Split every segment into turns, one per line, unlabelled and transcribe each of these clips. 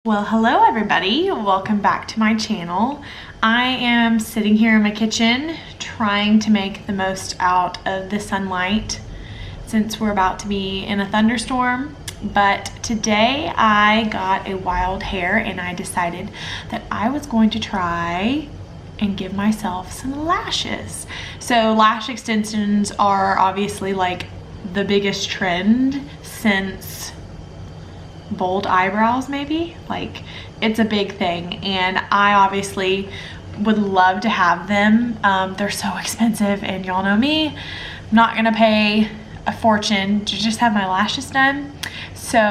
Well, hello everybody. Welcome back to my channel. I am sitting here in my kitchen trying to make the most out of the sunlight since we're about to be in a thunderstorm. But today I got a wild hair and I decided that I was going to try and give myself some lashes. So lash extensions are obviously like the biggest trend since bold eyebrows, maybe. Like, it's a big thing and I obviously would love to have them. They're so expensive and y'all know me, I'm not gonna pay a fortune to just have my lashes done. So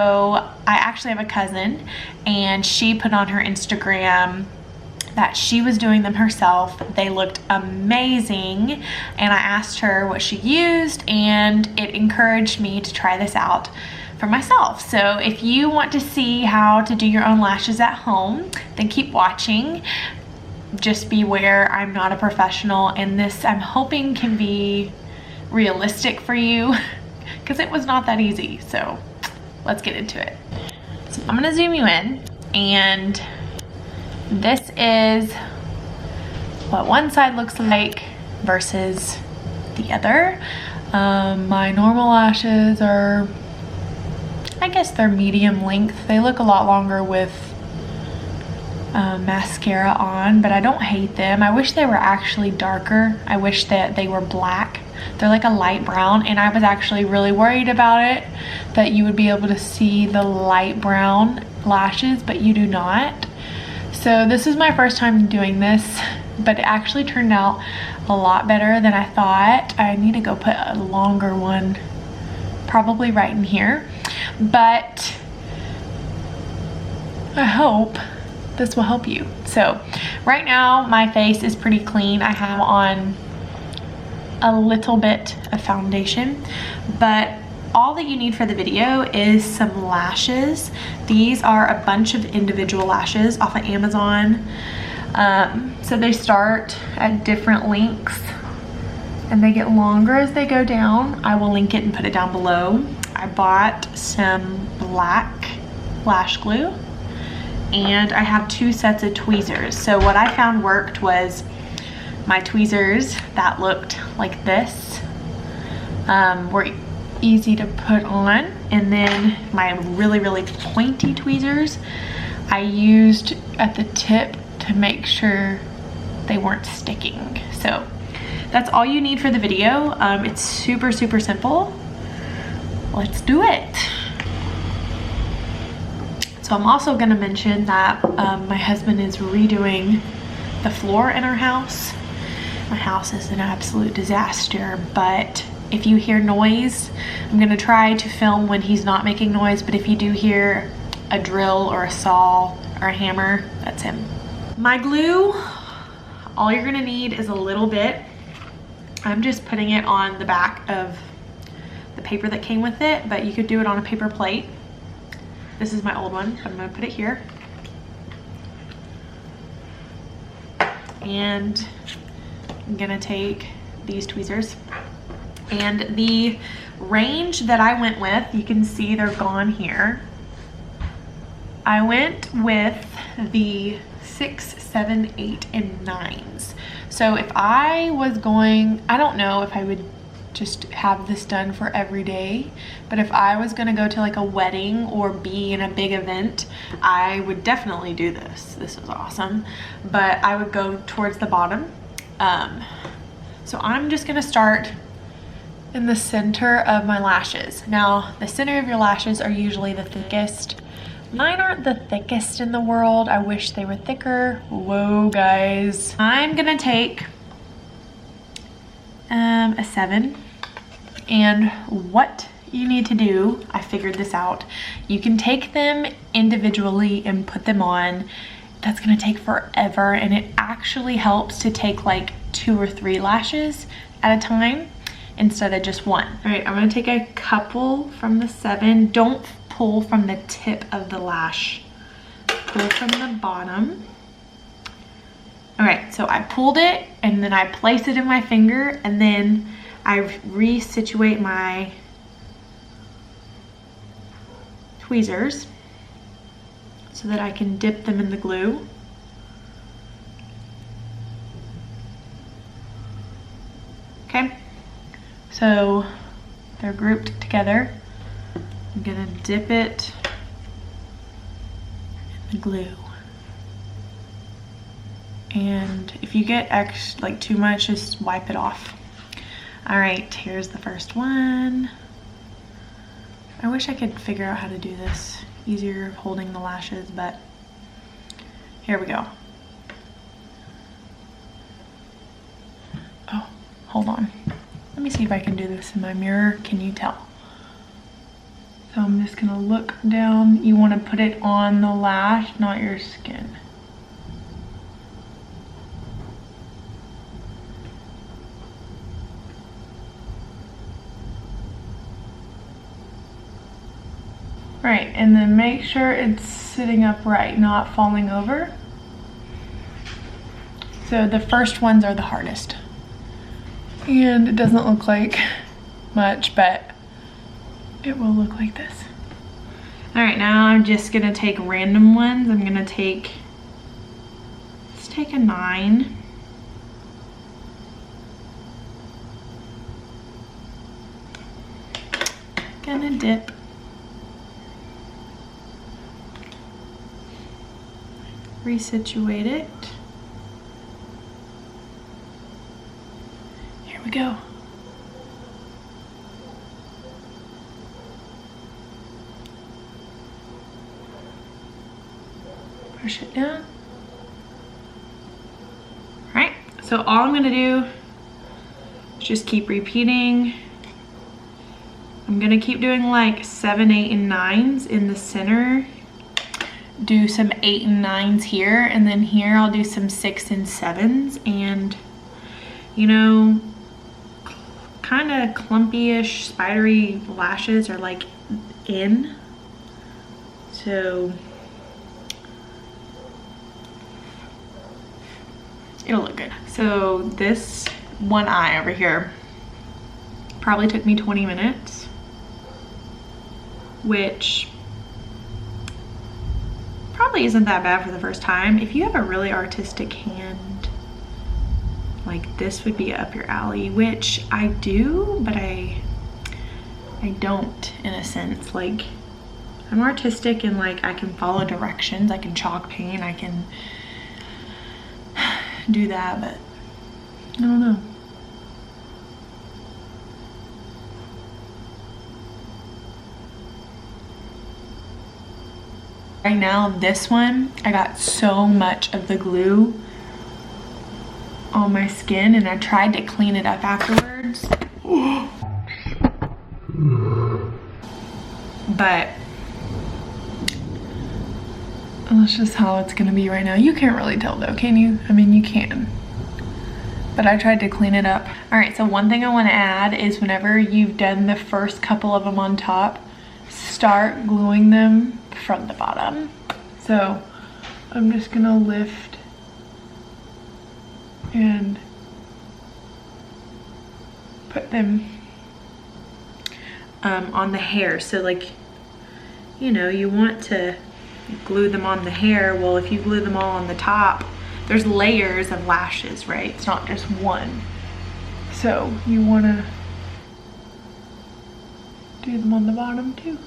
I actually have a cousin and she put on her Instagram that she was doing them herself. They looked amazing and I asked her what she used and it encouraged me to try this out for myself. So if you want to see how to do your own lashes at home, then keep watching. Just beware, I'm not a professional and this I'm hoping can be realistic for you because it was not that easy. So let's get into it. So I'm gonna zoom you in and this is what one side looks like versus the other. My normal lashes are, I guess they're medium length. They look a lot longer with mascara on, but I don't hate them. I wish they were actually darker. I wish that they were black. They're like a light brown, and I was actually really worried about it, that you would be able to see the light brown lashes, but you do not. So this is my first time doing this, but it actually turned out a lot better than I thought. I need to go put a longer one, probably right in here. But I hope this will help you. So right now my face is pretty clean. I have on a little bit of foundation, but all that you need for the video is some lashes. These are a bunch of individual lashes off of Amazon. So they start at different lengths and they get longer as they go down. I will link it and put it down below. I bought some black lash glue and I have 2 sets of tweezers. So what I found worked was my tweezers that looked like this were easy to put on, and then my really pointy tweezers I used at the tip to make sure they weren't sticking. So that's all you need for the video. It's super simple. Let's do it. So I'm also gonna mention that my husband is redoing the floor in our house. My house is an absolute disaster, but if you hear noise, I'm gonna try to film when he's not making noise, but if you do hear a drill or a saw or a hammer, that's him. My glue, all you're gonna need is a little bit. I'm just putting it on the back of the paper that came with it, but you could do it on a paper plate. This is my old one. I'm gonna put it here. And I'm gonna take these tweezers. And the range that I went with, you can see they're gone here. I went with the 6, 7, 8, and 9s. So if I was going, I don't know if I would just have this done for every day, but if I was gonna go to like a wedding or be in a big event, I would definitely do this. This is awesome, but I would go towards the bottom. So I'm just gonna start in the center of my lashes. Now, the center of your lashes are usually the thickest. Mine aren't the thickest in the world. I wish they were thicker. Whoa, guys. I'm gonna take a 7, and what you need to do, I figured this out, you can take them individually and put them on. That's gonna take forever, and it actually helps to take like 2 or 3 lashes at a time instead of just 1. All right, I'm gonna take a couple from the 7. Don't pull from the tip of the lash, pull from the bottom. All right, so I pulled it and then I place it in my finger and then I resituate my tweezers so that I can dip them in the glue. Okay, so they're grouped together. I'm gonna dip it in the glue. And if you get like too much, just wipe it off. All right, here's the first one. I wish I could figure out how to do this easier holding the lashes, but here we go. Oh, hold on. Let me see if I can do this in my mirror. Can you tell? So I'm just gonna look down. You wanna put it on the lash, not your skin. Right, and then make sure it's sitting upright, not falling over. So the first ones are the hardest. And it doesn't look like much, but it will look like this. All right, now I'm just gonna take random ones. I'm gonna take, let's take a 9. Gonna dip. Resituate it. Here we go. Push it down. All right, so all I'm gonna do is just keep repeating. I'm gonna keep doing like 7, 8, and 9s in the center. Do some 8 and 9s here, and then here I'll do some 6 and 7s, and you know, kind of clumpy-ish spidery lashes are like in, so it'll look good. So this one eye over here probably took me 20 minutes, which probably isn't that bad for the first time. If you have a really artistic hand, like this would be up your alley, which I do, but I don't in a sense. Like, I'm artistic and like I can follow directions, I can chalk paint, I can do that, but I don't know. Right now, this one, I got so much of the glue on my skin, and I tried to clean it up afterwards. But that's just how it's gonna be right now. You can't really tell though, can you? I mean, you can. But I tried to clean it up. All right, so one thing I wanna add is whenever you've done the first couple of them on top, start gluing them from the bottom. So I'm just gonna lift and put them on the hair. So like, you know, you want to glue them on the hair. Well, if you glue them all on the top, there's layers of lashes, right? It's not just one. So you wanna do them on the bottom too.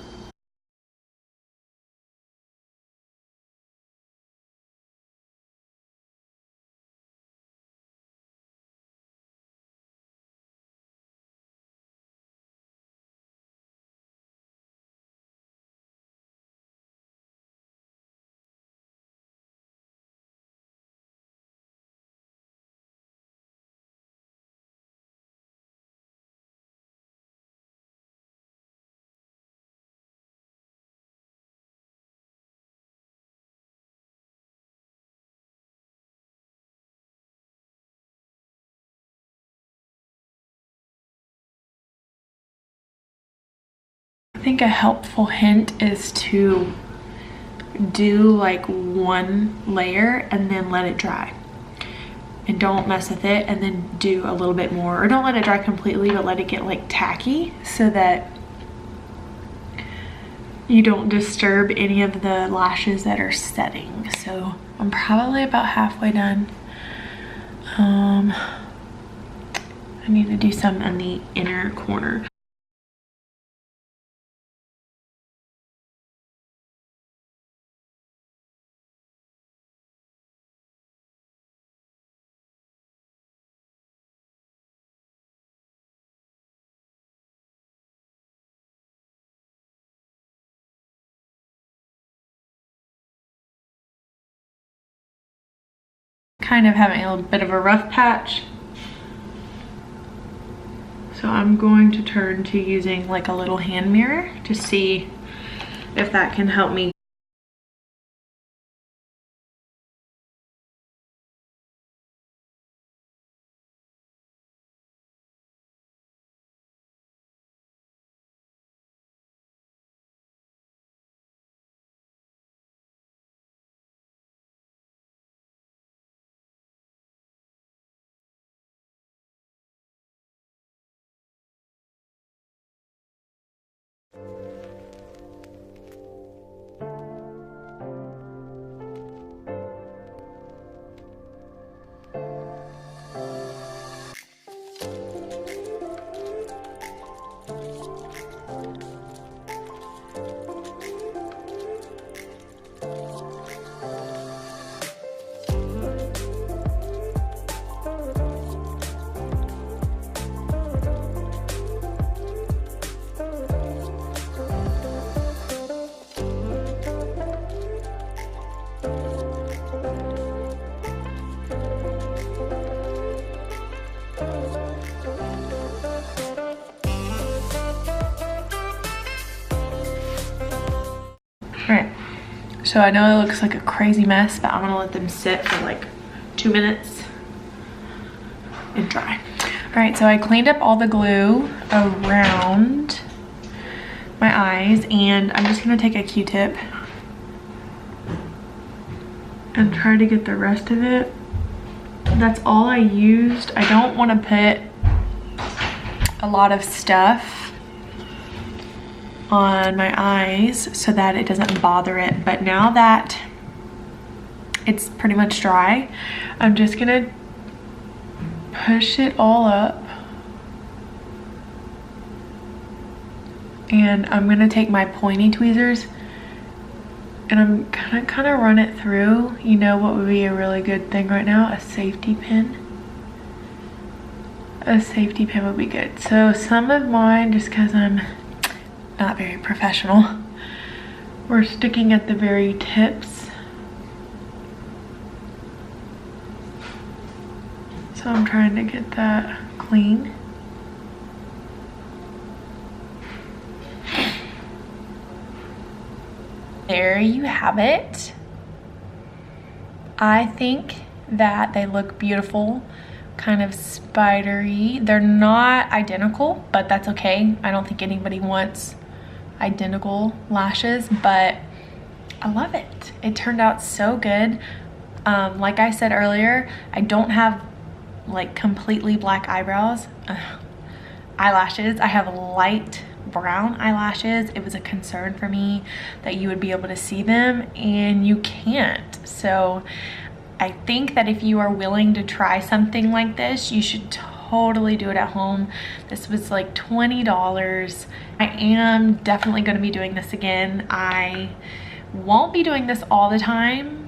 I think a helpful hint is to do like one layer and then let it dry. And don't mess with it, and then do a little bit more. Or don't let it dry completely, but let it get like tacky so that you don't disturb any of the lashes that are setting. So I'm probably about halfway done. I need to do some on the inner corner. Kind of having a little bit of a rough patch. So I'm going to turn to using like a little hand mirror to see if that can help me. Alright, so I know it looks like a crazy mess, but I'm gonna let them sit for like 2 minutes and dry. Alright, so I cleaned up all the glue around my eyes, and I'm just gonna take a Q-tip and try to get the rest of it. That's all I used. I don't want to put a lot of stuff on my eyes so that it doesn't bother it, but now that it's pretty much dry, I'm just gonna push it all up, and I'm gonna take my pointy tweezers and I'm gonna kind of run it through. You know what would be a really good thing right now? A safety pin. A safety pin would be good. So some of mine, just because I'm not very professional, we're sticking at the very tips. So I'm trying to get that clean. There you have it. I think that they look beautiful, kind of spidery. They're not identical, but that's okay. I don't think anybody wants identical lashes, but I love it. It turned out so good. Like I said earlier, I don't have like completely black eyelashes. I have light brown eyelashes. It was a concern for me that you would be able to see them, and you can't. So I think that if you are willing to try something like this, you should totally do it at home. This was like $20. I am definitely going to be doing this again. I won't be doing this all the time,